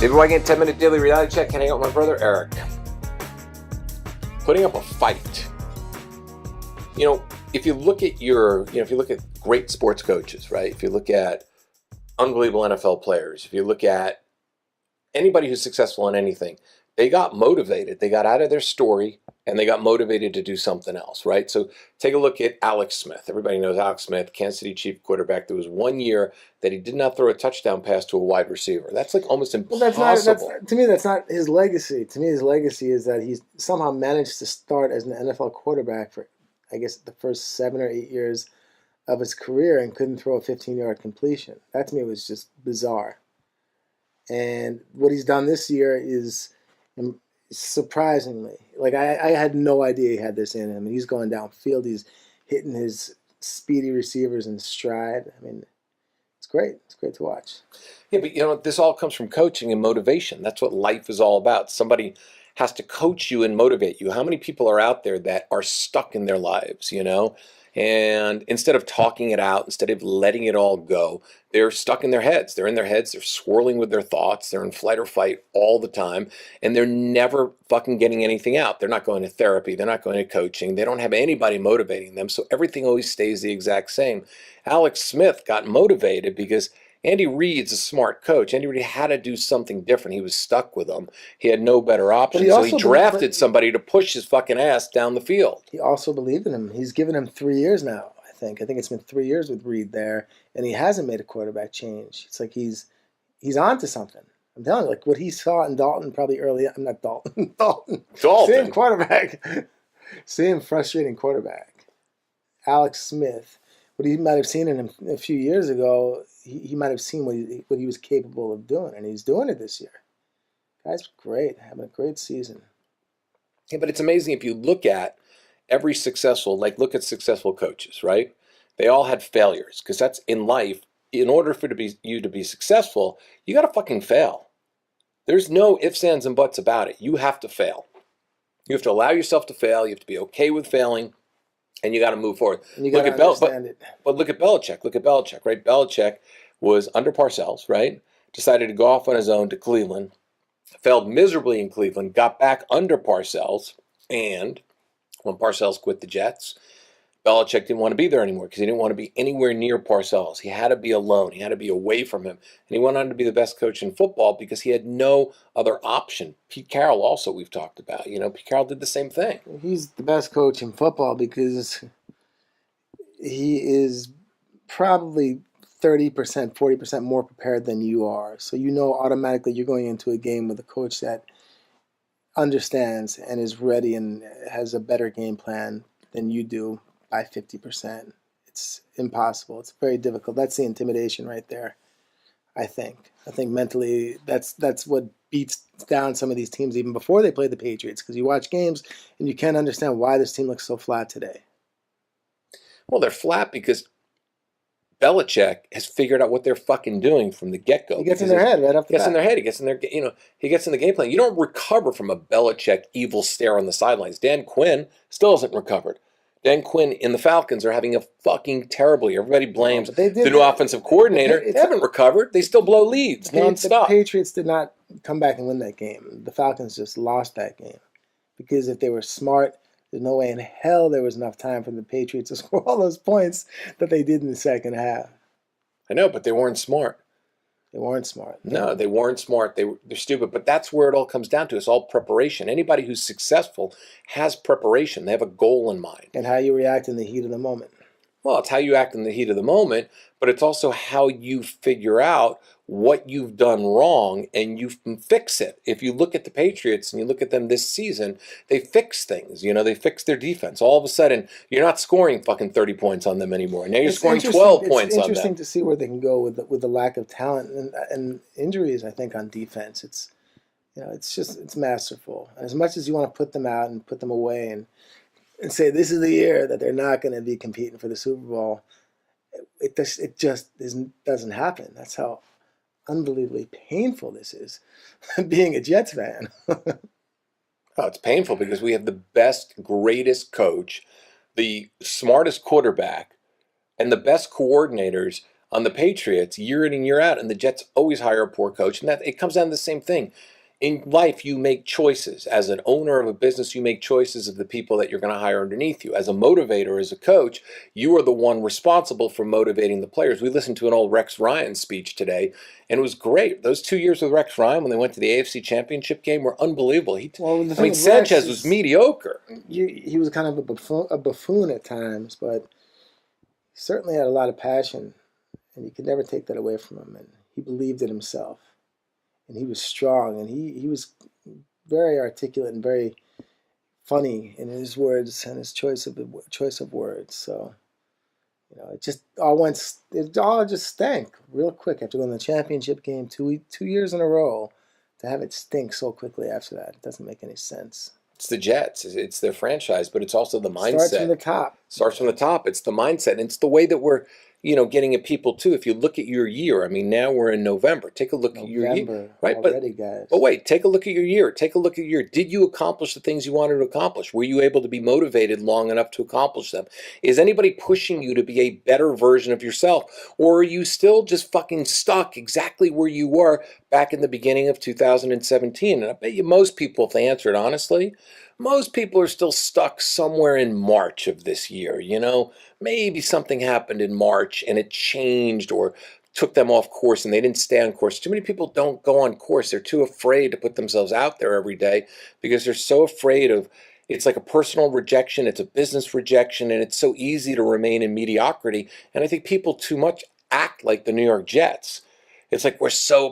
Maybe I get a 10-minute daily reality check. Can I hang out with my brother Eric? Putting up a fight. You know, if you look at if you look at great sports coaches, right? If you look at unbelievable NFL players, if you look at anybody who's successful in anything, they got motivated. They got out of their story and they got motivated to do something else, right? So take a look at Alex Smith. Everybody knows Alex Smith, Kansas City Chief quarterback. There was 1 year that he did not throw a touchdown pass to a wide receiver. That's like almost impossible. To me, that's not his legacy. To me, his legacy is that he's somehow managed to start as an NFL quarterback for, I guess, the first 7 or 8 years of his career and couldn't throw a 15-yard completion. That to me was just bizarre. And what he's done this year is surprisingly, like I had no idea he had this in him. And he's going downfield. He's hitting his speedy receivers in stride. I mean, it's great. It's great to watch. Yeah, but this all comes from coaching and motivation. That's what life is all about. Somebody has to coach you and motivate you. How many people are out there that are stuck in their lives, And instead of talking it out, instead of letting it all go, they're stuck in their heads. They're in their heads. They're swirling with their thoughts. They're in flight or fight all the time. And they're never fucking getting anything out. They're not going to therapy. They're not going to coaching. They don't have anybody motivating them. So everything always stays the exact same. Alex Smith got motivated because Andy Reid's a smart coach. Andy Reid had to do something different. He was stuck with them. He had no better option. So he drafted somebody to push his fucking ass down the field. He also believed in him. He's given him 3 years now, I think. I think it's been 3 years with Reid there, and he hasn't made a quarterback change. It's like he's on to something. I'm telling you, like what he saw in Dalton probably early. I'm not Dalton. Dalton. Same quarterback. Same frustrating quarterback. Alex Smith. What he might have seen in him a few years ago, he might have seen what he was capable of doing, and he's doing it this year. Guy's great, having a great season. Yeah, but it's amazing if you look at every look at successful coaches, right? They all had failures, because that's in life. In order for you to be successful, you got to fucking fail. There's no ifs, ands, and buts about it. You have to fail. You have to allow yourself to fail. You have to be okay with failing. And you got to move forward. And you got to understand it. But look at Belichick. Look at Belichick, right? Belichick was under Parcells, right? Decided to go off on his own to Cleveland. Failed miserably in Cleveland. Got back under Parcells. And when Parcells quit the Jets, Belichick didn't want to be there anymore because he didn't want to be anywhere near Parcells. He had to be alone. He had to be away from him. And he went on to be the best coach in football because he had no other option. Pete Carroll also we've talked about. Pete Carroll did the same thing. He's the best coach in football because he is probably 30%, 40% more prepared than you are. So automatically you're going into a game with a coach that understands and is ready and has a better game plan than you do by 50%. It's impossible. It's very difficult. That's the intimidation right there, I think. I think mentally that's what beats down some of these teams even before they play the Patriots, because you watch games and you can't understand why this team looks so flat today. Well, they're flat because Belichick has figured out what they're fucking doing from the get-go. He gets in their head right off the bat. He gets in their head. He gets in the game plan. You don't recover from a Belichick evil stare on the sidelines. Dan Quinn still hasn't recovered. Dan Quinn and the Falcons are having a fucking terrible year. Everybody blames the new offensive coordinator. They haven't recovered. They still blow leads nonstop. The Patriots did not come back and win that game. The Falcons just lost that game. Because if they were smart, there's no way in hell there was enough time for the Patriots to score all those points that they did in the second half. I know, but they weren't smart. They weren't smart. No, they weren't smart. They're stupid. But that's where it all comes down to. It's all preparation. Anybody who's successful has preparation. They have a goal in mind. And how you react in the heat of the moment. Well, it's how you act in the heat of the moment, but it's also how you figure out what you've done wrong and you fix it. If you look at the Patriots and you look at them this season, they fix things. They fix their defense. All of a sudden, you're not scoring fucking 30 points on them anymore. Now you're scoring 12 points on them. It's interesting to see where they can go with the lack of talent and injuries, I think, on defense. It's masterful. And as much as you want to put them out and put them away and say this is the year that they're not going to be competing for the Super Bowl, it just doesn't happen. That's how unbelievably painful this is, being a Jets fan. Oh, it's painful because we have the best, greatest coach, the smartest quarterback, and the best coordinators on the Patriots year in and year out, and the Jets always hire a poor coach, and that it comes down to the same thing. In life, you make choices. As an owner of a business, you make choices of the people that you're going to hire underneath you. As a motivator, as a coach, you are the one responsible for motivating the players. We listened to an old Rex Ryan speech today, and it was great. Those 2 years with Rex Ryan when they went to the AFC Championship game were unbelievable. Well, the I thing mean, with Rex Sanchez was is mediocre. he was kind of a buffoon at times, but he certainly had a lot of passion, and you could never take that away from him. And he believed in himself, and he was strong, and he was very articulate and very funny in his words and his choice of words. So it all just stank real quick after winning the championship game 2 years in a row. To have it stink so quickly after that, it doesn't make any sense. It's the Jets. It's their franchise, but it's also the mindset. Starts from the top. Starts from the top. It's the mindset. And it's the way that we're, getting at people too. If you look at your year, I mean, now we're in November. Take a look at your year. Right, already, guys. But wait, take a look at your year. Take a look at your year. Did you accomplish the things you wanted to accomplish? Were you able to be motivated long enough to accomplish them? Is anybody pushing you to be a better version of yourself? Or are you still just fucking stuck exactly where you were back in the beginning of 2017? And I bet you most people, if they answered honestly, most people are still stuck somewhere in March of this year, Maybe something happened in March and it changed or took them off course and they didn't stay on course. Too many people don't go on course. They're too afraid to put themselves out there every day because they're so afraid of it's like a personal rejection, it's a business rejection, and it's so easy to remain in mediocrity. And I think people too much act like the New York Jets. It's like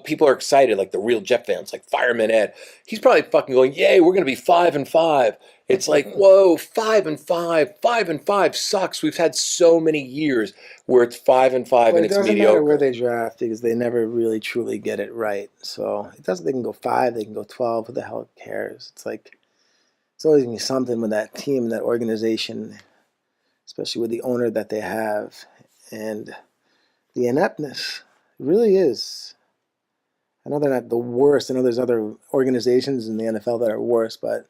people are excited, like the real Jet fans, like Fireman Ed. He's probably fucking going, yay, we're going to be 5-5. It's like, whoa, 5-5, 5-5 sucks. We've had so many years where it's 5-5 and it's mediocre. It doesn't matter where they draft because they never really truly get it right. So it doesn't. They can go 5, they can go 12. Who the hell cares? It's like it's always gonna be something with that team, that organization, especially with the owner that they have and the ineptness. It really is. I know they're not the worst. I know there's other organizations in the NFL that are worse, but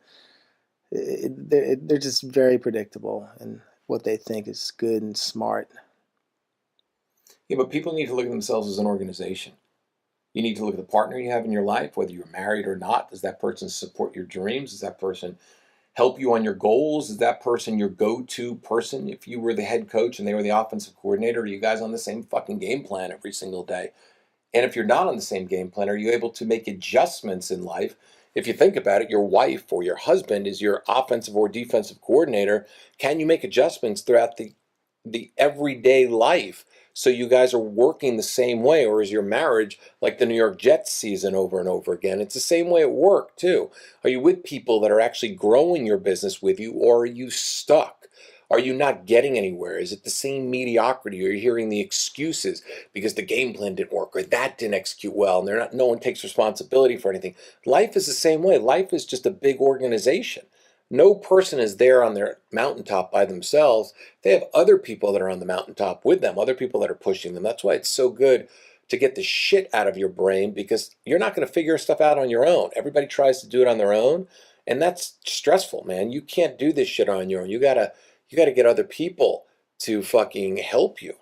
they're just very predictable in what they think is good and smart. Yeah, but people need to look at themselves as an organization. You need to look at the partner you have in your life, whether you're married or not. Does that person support your dreams? Does that person help you on your goals? Is that person your go-to person? If you were the head coach and they were the offensive coordinator, are you guys on the same fucking game plan every single day? And if you're not on the same game plan, are you able to make adjustments in life? If you think about it, your wife or your husband is your offensive or defensive coordinator. Can you make adjustments throughout the everyday life so you guys are working the same way? Or is your marriage like the New York Jets season over and over again? It's the same way at work too. Are you with people that are actually growing your business with you, or are you stuck? Are you not getting anywhere? Is it the same mediocrity? Are you hearing the excuses because the game plan didn't work or that didn't execute well and no one takes responsibility for anything? Life is the same way. Life is just a big organization. No person is there on their mountaintop by themselves. They have other people that are on the mountaintop with them, other people that are pushing them. That's why it's so good to get the shit out of your brain, because you're not going to figure stuff out on your own. Everybody tries to do it on their own, and that's stressful, man. You can't do this shit on your own. You gotta get other people to fucking help you.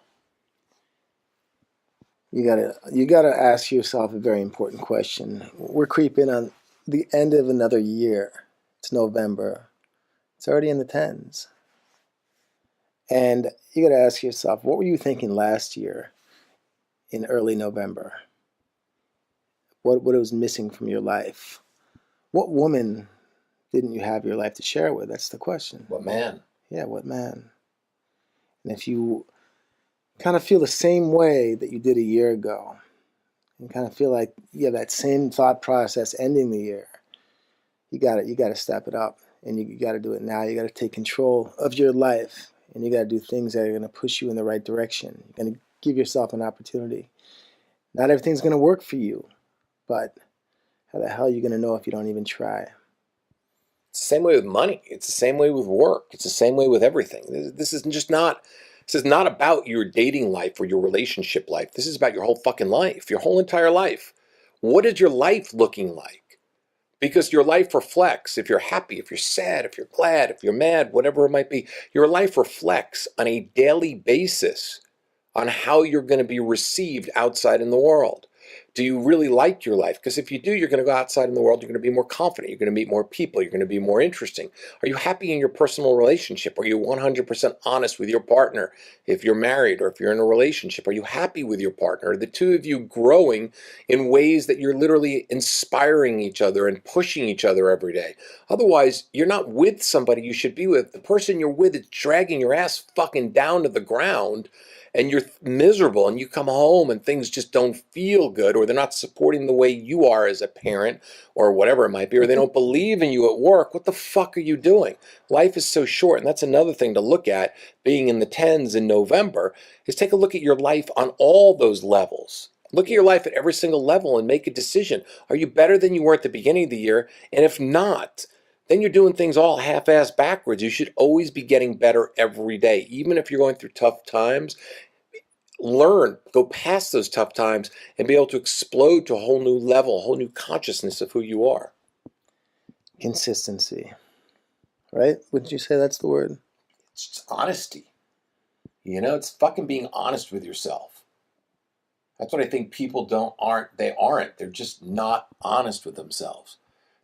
You gotta ask yourself a very important question. We're creeping on the end of another year. It's November. It's already in the tens. And you got to ask yourself, what were you thinking last year in early November? What was missing from your life? What woman didn't you have your life to share with? That's the question. What man? Yeah, what man? And if you kind of feel the same way that you did a year ago, and kind of feel like you have that same thought process ending the year, you got to step it up, and you got to do it now. You got to take control of your life, and you got to do things that are going to push you in the right direction. You're going to give yourself an opportunity. Not everything's going to work for you, but how the hell are you going to know if you don't even try? It's the same way with money. It's the same way with work. It's the same way with everything. This is not about your dating life or your relationship life. This is about your whole fucking life, your whole entire life. What is your life looking like? Because your life reflects, if you're happy, if you're sad, if you're glad, if you're mad, whatever it might be, your life reflects on a daily basis on how you're going to be received outside in the world. Do you really like your life? Because if you do, you're going to go outside in the world, you're going to be more confident, you're going to meet more people, you're going to be more interesting. Are you happy in your personal relationship? Are you 100% honest with your partner if you're married or if you're in a relationship? Are you happy with your partner? Are the two of you growing in ways that you're literally inspiring each other and pushing each other every day? Otherwise, you're not with somebody you should be with. The person you're with is dragging your ass fucking down to the ground, and you're miserable, and you come home and things just don't feel good, or they're not supporting the way you are as a parent or whatever it might be, or they don't believe in you at work. What the fuck are you doing? Life is so short. And that's another thing to look at being in the tens in November, is take a look at your life on all those levels. Look at your life at every single level and make a decision. Are you better than you were at the beginning of the year? And if not, then you're doing things all half-assed backwards. You should always be getting better every day. Even if you're going through tough times, learn, go past those tough times and be able to explode to a whole new level, a whole new consciousness of who you are. Consistency, right? Would you say that's the word? It's just honesty. You know, it's fucking being honest with yourself. That's what I think people aren't. They're just not honest with themselves.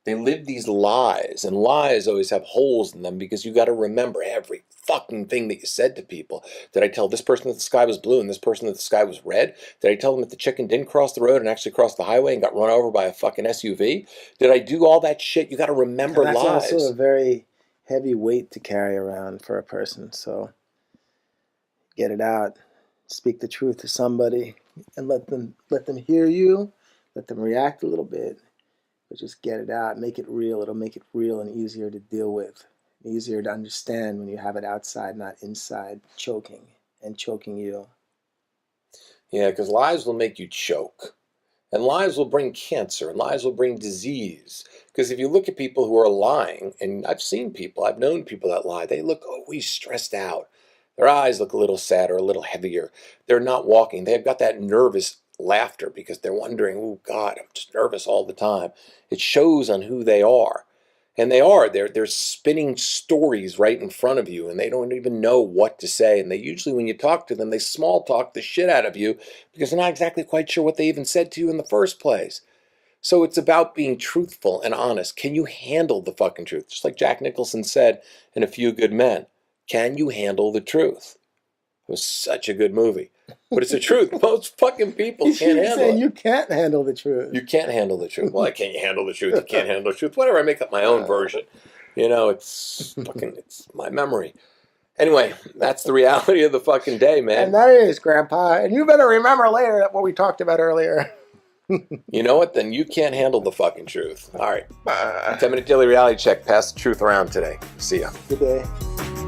They live these lies, and lies always have holes in them, because you got to remember every fucking thing that you said to people. Did I tell this person that the sky was blue and this person that the sky was red? Did I tell them that the chicken didn't cross the road and actually crossed the highway and got run over by a fucking SUV? Did I do all that shit? You got to remember And that's lies. also a very heavy weight to carry around for a person. So get it out. Speak the truth to somebody and let them hear you. Let them react a little bit. But just get it out, make it real. It'll make it real and easier to deal with, easier to understand when you have it outside, not inside, choking you. Yeah, because lies will make you choke. And lies will bring cancer, and lies will bring disease. Because if you look at people who are lying, and I've known people that lie, they look always stressed out. Their eyes look a little sadder, a little heavier. They're not walking. They've got that nervous laughter because they're wondering, oh God, I'm just nervous all the time. It shows on who they are. And they're spinning stories right in front of you, and they don't even know what to say. And they usually, when you talk to them, they small talk the shit out of you because they're not exactly quite sure what they even said to you in the first place. So it's about being truthful and honest. Can you handle the fucking truth? Just like Jack Nicholson said in A Few Good Men, can you handle the truth? It was such a good movie. But it's the truth. Most fucking people can't handle it. You can't handle the truth. You can't handle the truth. Well, can't you handle the truth? You can't handle the truth. Whatever, I make up my own version. You know, it's my memory. Anyway, that's the reality of the fucking day, man. And that is, Grandpa. And you better remember later what we talked about earlier. You know what? Then you can't handle the fucking truth. All right. 10-minute daily reality check. Pass the truth around today. See ya. Good day.